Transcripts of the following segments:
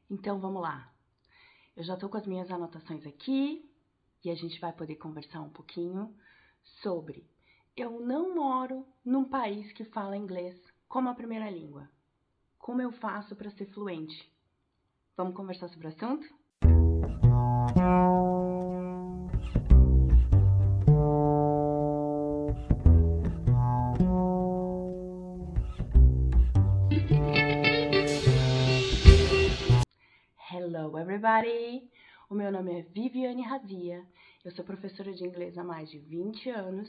Então vamos lá. Eu já tô com as minhas anotações aqui e a gente vai poder conversar um pouquinho sobre eu não moro num país que fala inglês como a primeira língua. Como eu faço para ser fluente? Vamos conversar sobre o assunto? Hello everybody! O meu nome é Viviane Razia, eu sou professora de inglês há mais de 20 anos,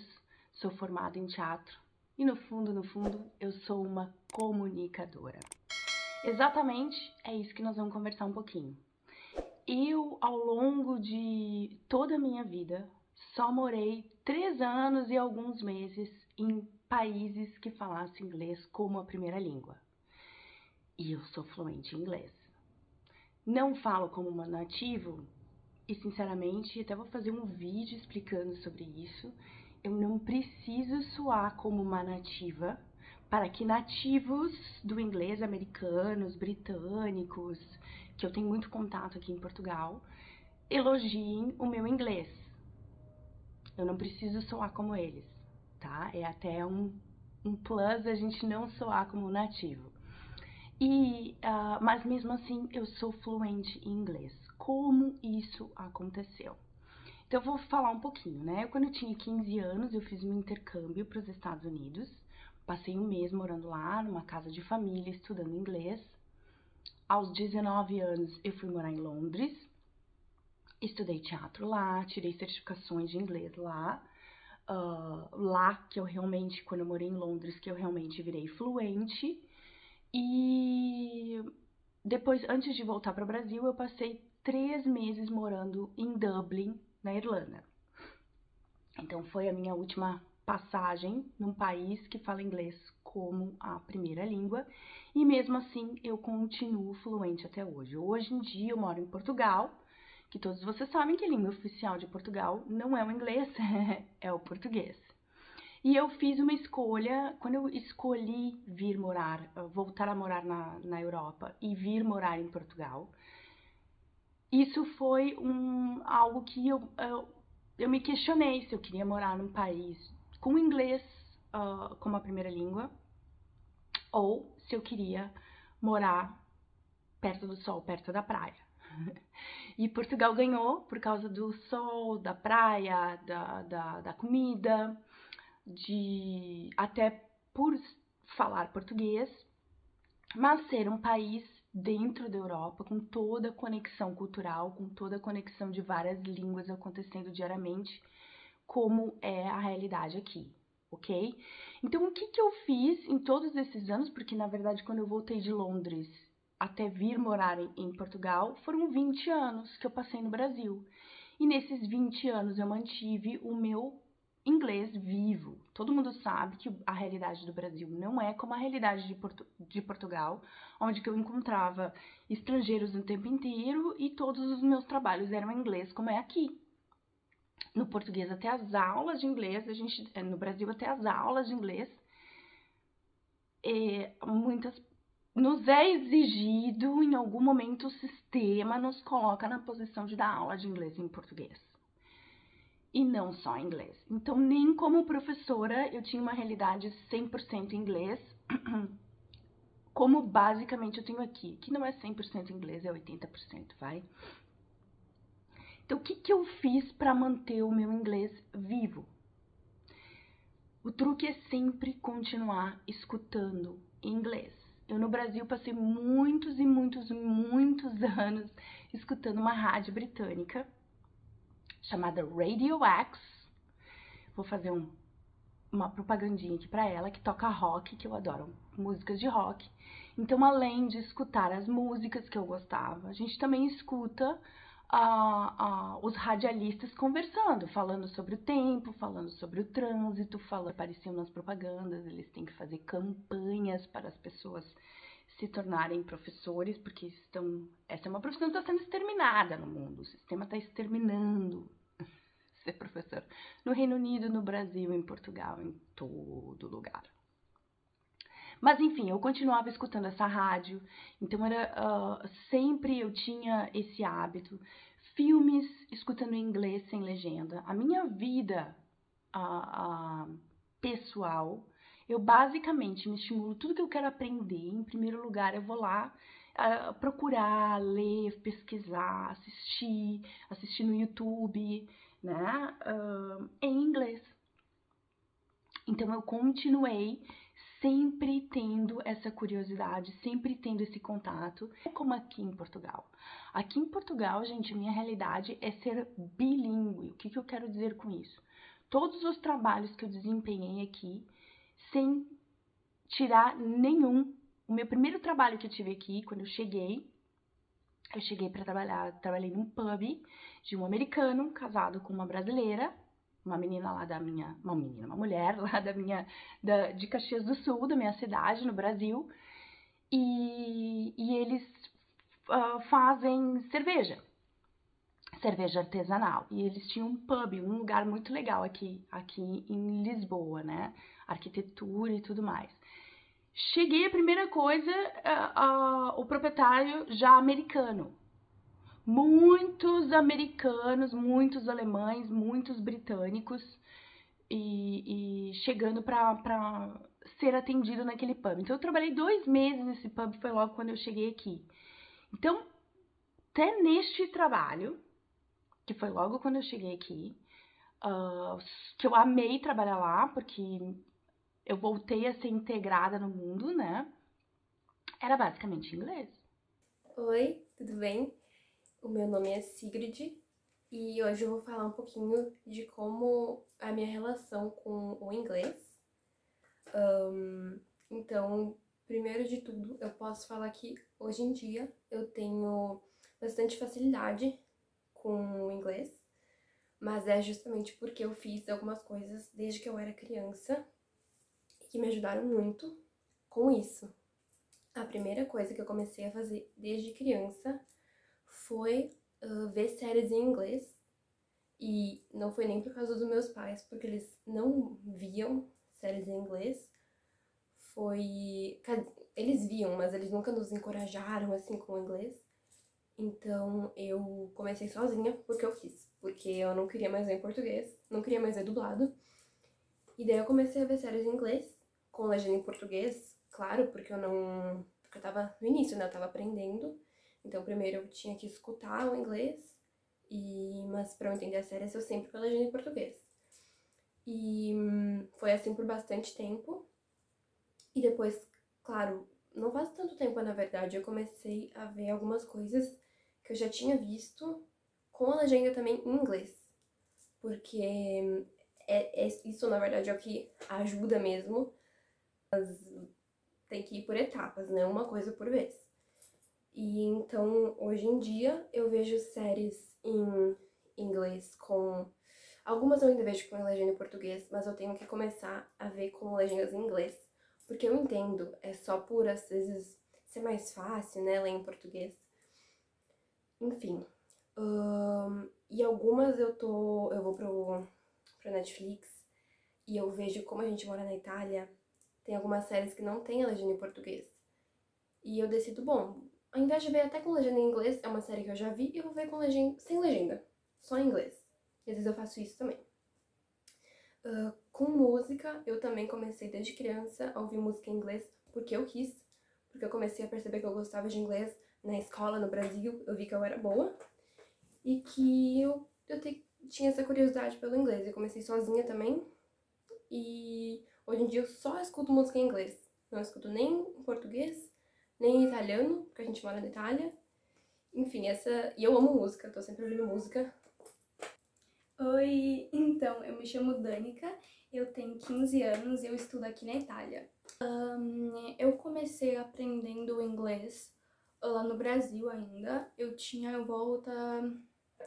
sou formada em teatro e no fundo, eu sou uma comunicadora. Exatamente, é isso que nós vamos conversar um pouquinho. Eu, ao longo de toda a minha vida, só morei 3 anos e alguns meses em países que falassem inglês como a primeira língua. E eu sou fluente em inglês. Não falo como uma nativo e, sinceramente, até vou fazer um vídeo explicando sobre isso. Eu não preciso soar como uma nativa para que nativos do inglês, americanos, britânicos, que eu tenho muito contato aqui em Portugal, elogiem o meu inglês. Eu não preciso soar como eles, tá? É até um plus a gente não soar como nativo. Mas mesmo assim eu sou fluente em inglês. Como isso aconteceu? Então eu vou falar um pouquinho, né? Quando eu tinha 15 anos, eu fiz um intercâmbio para os Estados Unidos. Passei um mês morando lá, numa casa de família, estudando inglês. Aos 19 anos, eu fui morar em Londres. Estudei teatro lá, tirei certificações de inglês lá. Lá que eu realmente, quando eu morei em Londres, que eu realmente virei fluente. E depois, antes de voltar para o Brasil, eu passei 3 meses morando em Dublin, na Irlanda. Então foi a minha última passagem num país que fala inglês como a primeira língua, e mesmo assim eu continuo fluente até hoje. Hoje em dia eu moro em Portugal, que todos vocês sabem que a língua oficial de Portugal não é o inglês, é o português. E eu fiz uma escolha, quando eu escolhi vir morar, voltar a morar na Europa e vir morar em Portugal, isso foi algo que eu me questionei se eu queria morar num país com inglês como a primeira língua ou se eu queria morar perto do sol, perto da praia. E Portugal ganhou por causa do sol, da praia, da comida, até por falar português, mas ser um país dentro da Europa, com toda a conexão cultural, com toda a conexão de várias línguas acontecendo diariamente, como é a realidade aqui, ok? Então, o que eu fiz em todos esses anos, porque na verdade quando eu voltei de Londres até vir morar em Portugal, foram 20 anos que eu passei no Brasil. E nesses 20 anos eu mantive o meu inglês vivo. Todo mundo sabe que a realidade do Brasil não é como a realidade de Portugal, onde que eu encontrava estrangeiros o tempo inteiro e todos os meus trabalhos eram em inglês, como é aqui. No português, até as aulas de inglês, no Brasil, até as aulas de inglês, nos é exigido, em algum momento, o sistema nos coloca na posição de dar aula de inglês em português. E não só inglês. Então, nem como professora, eu tinha uma realidade 100% inglês, como basicamente eu tenho aqui, que não é 100% inglês, é 80%, vai? Então, o que eu fiz para manter o meu inglês vivo? O truque é sempre continuar escutando em inglês. Eu no Brasil passei muitos anos escutando uma rádio britânica chamada Radio X. Vou fazer uma propagandinha aqui para ela, que toca rock, que eu adoro músicas de rock. Então, além de escutar as músicas que eu gostava, a gente também escuta os radialistas conversando, falando sobre o tempo, falando sobre o trânsito, apareciam nas propagandas, eles têm que fazer campanhas para as pessoas se tornarem professores, porque essa é uma profissão que está sendo exterminada no mundo, o sistema está exterminando ser professor no Reino Unido, no Brasil, em Portugal, em todo lugar. Mas enfim, eu continuava escutando essa rádio, então sempre eu tinha esse hábito. Filmes escutando em inglês sem legenda. A minha vida pessoal, eu basicamente me estimulo tudo que eu quero aprender. Em primeiro lugar, eu vou lá procurar, ler, pesquisar, assistir no YouTube, né, em inglês. Então eu continuei sempre tendo essa curiosidade, sempre tendo esse contato, como aqui em Portugal. Aqui em Portugal, gente, minha realidade é ser bilíngue. O que eu quero dizer com isso? Todos os trabalhos que eu desempenhei aqui, sem tirar nenhum. O meu primeiro trabalho que eu tive aqui, quando eu cheguei para trabalhar, trabalhei num pub de um americano casado com uma brasileira, uma menina lá da minha, uma mulher lá de Caxias do Sul, da minha cidade, no Brasil, e eles fazem cerveja artesanal, e eles tinham um pub, um lugar muito legal aqui em Lisboa, né, arquitetura e tudo mais. Cheguei, a primeira coisa, o proprietário já americano, muitos americanos, muitos alemães, muitos britânicos, e chegando para ser atendido naquele pub. Então eu trabalhei 2 meses nesse pub, foi logo quando eu cheguei aqui. Então, até neste trabalho, que foi logo quando eu cheguei aqui, que eu amei trabalhar lá, porque eu voltei a ser integrada no mundo, né? Era basicamente inglês. Oi, tudo bem? O meu nome é Sigrid e hoje eu vou falar um pouquinho de como a minha relação com o inglês. Então, primeiro de tudo, eu posso falar que hoje em dia eu tenho bastante facilidade com o inglês, mas é justamente porque eu fiz algumas coisas desde que eu era criança que me ajudaram muito com isso. A primeira coisa que eu comecei a fazer desde criança foi ver séries em inglês. E não foi nem por causa dos meus pais, porque eles não viam séries em inglês. Foi. Eles viam, mas eles nunca nos encorajaram assim com o inglês. Então eu comecei sozinha porque eu quis. Porque eu não queria mais ver em português, não queria mais ver dublado. E daí eu comecei a ver séries em inglês, com legenda em português, claro, porque eu não. Porque eu tava no início, né? Eu tava aprendendo. Então primeiro eu tinha que escutar o inglês, mas pra eu entender as séries eu sempre com a legenda em português. E foi assim por bastante tempo. E depois, claro, não faz tanto tempo na verdade, eu comecei a ver algumas coisas que eu já tinha visto com a legenda também em inglês. Porque isso na verdade é o que ajuda mesmo. Tem que ir por etapas, né? Uma coisa por vez. E então, hoje em dia, eu vejo séries em inglês com. Algumas eu ainda vejo com legenda em português, mas eu tenho que começar a ver com legendas em inglês. Porque eu entendo, é só por às vezes ser mais fácil, né? Ler em português. Enfim. E algumas eu vou pro Netflix e eu vejo como a gente mora na Itália, tem algumas séries que não tem a legenda em português. E eu decido, bom, ao invés de ver até com legenda em inglês, é uma série que eu já vi, eu vou ver com legenda, sem legenda, só em inglês. E às vezes eu faço isso também. Com música, eu também comecei desde criança a ouvir música em inglês porque eu quis, porque eu comecei a perceber que eu gostava de inglês na escola, no Brasil, eu vi que eu era boa e que tinha essa curiosidade pelo inglês. Eu comecei sozinha também e hoje em dia eu só escuto música em inglês. Não escuto nem em português, nem em italiano, porque a gente mora na Itália. Enfim, e eu amo música, tô sempre ouvindo música. Oi, então, eu me chamo Danica, eu tenho 15 anos e eu estudo aqui na Itália. Eu comecei aprendendo inglês lá no Brasil ainda. Eu tinha volta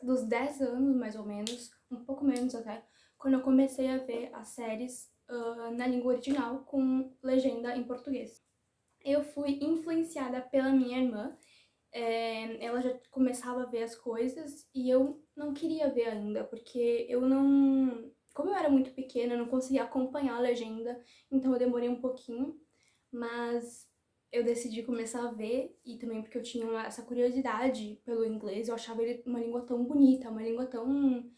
dos 10 anos, mais ou menos, um pouco menos até, quando eu comecei a ver as séries na língua original com legenda em português. Eu fui influenciada pela minha irmã. Ela já começava a ver as coisas e eu não queria ver ainda, porque eu não. Como eu era muito pequena, eu não conseguia acompanhar a legenda, então eu demorei um pouquinho. mas eu decidi começar a ver, e também porque eu tinha essa curiosidade pelo inglês, eu achava ele uma língua tão bonita, uma língua tão...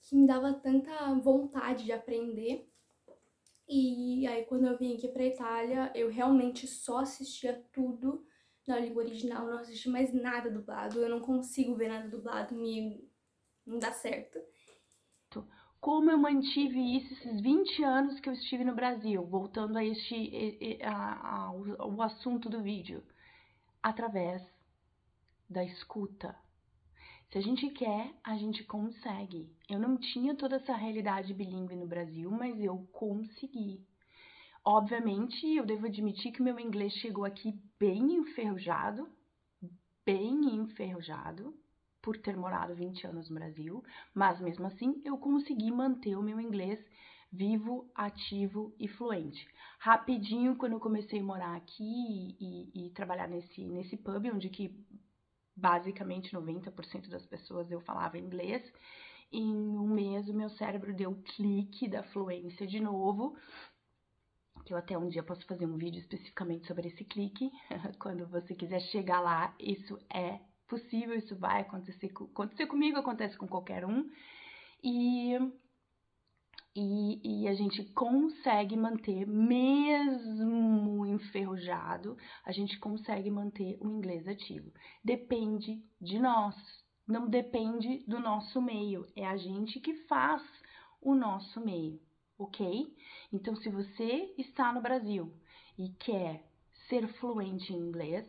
que me dava tanta vontade de aprender. E aí quando eu vim aqui pra Itália, eu realmente só assistia tudo na língua original, não assisti mais nada dublado, eu não consigo ver nada dublado, não dá certo. Como eu mantive isso esses 20 anos que eu estive no Brasil, voltando a o assunto do vídeo, através da escuta. Se a gente quer, a gente consegue. Eu não tinha toda essa realidade bilíngue no Brasil, mas eu consegui. Obviamente, eu devo admitir que meu inglês chegou aqui bem enferrujado, por ter morado 20 anos no Brasil, mas mesmo assim eu consegui manter o meu inglês vivo, ativo e fluente. Rapidinho, quando eu comecei a morar aqui e trabalhar nesse pub, onde que basicamente 90% das pessoas eu falava inglês, em um mês o meu cérebro deu o clique da fluência de novo, que eu até um dia posso fazer um vídeo especificamente sobre esse clique. Quando você quiser chegar lá, isso é possível, isso vai acontecer comigo, acontece com qualquer um. E a gente consegue manter, mesmo enferrujado, a gente consegue manter o inglês ativo. Depende de nós, não depende do nosso meio, é a gente que faz o nosso meio, ok? Então, se você está no Brasil e quer ser fluente em inglês,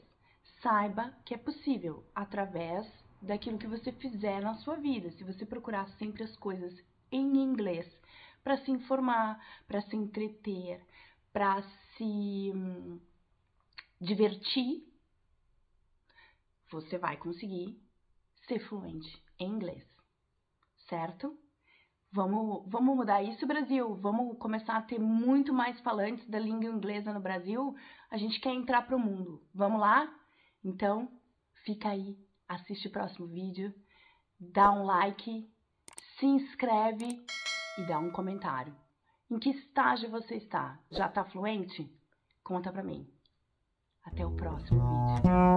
saiba que é possível através daquilo que você fizer na sua vida. Se você procurar sempre as coisas em inglês, para se informar, para se entreter, para se divertir, você vai conseguir ser fluente em inglês, certo? Vamos mudar isso, Brasil. Vamos começar a ter muito mais falantes da língua inglesa no Brasil. A gente quer entrar para o mundo. Vamos lá? Então, fica aí, assiste o próximo vídeo, dá um like, se inscreve e dá um comentário. Em que estágio você está? Já está fluente? Conta pra mim. Até o próximo vídeo.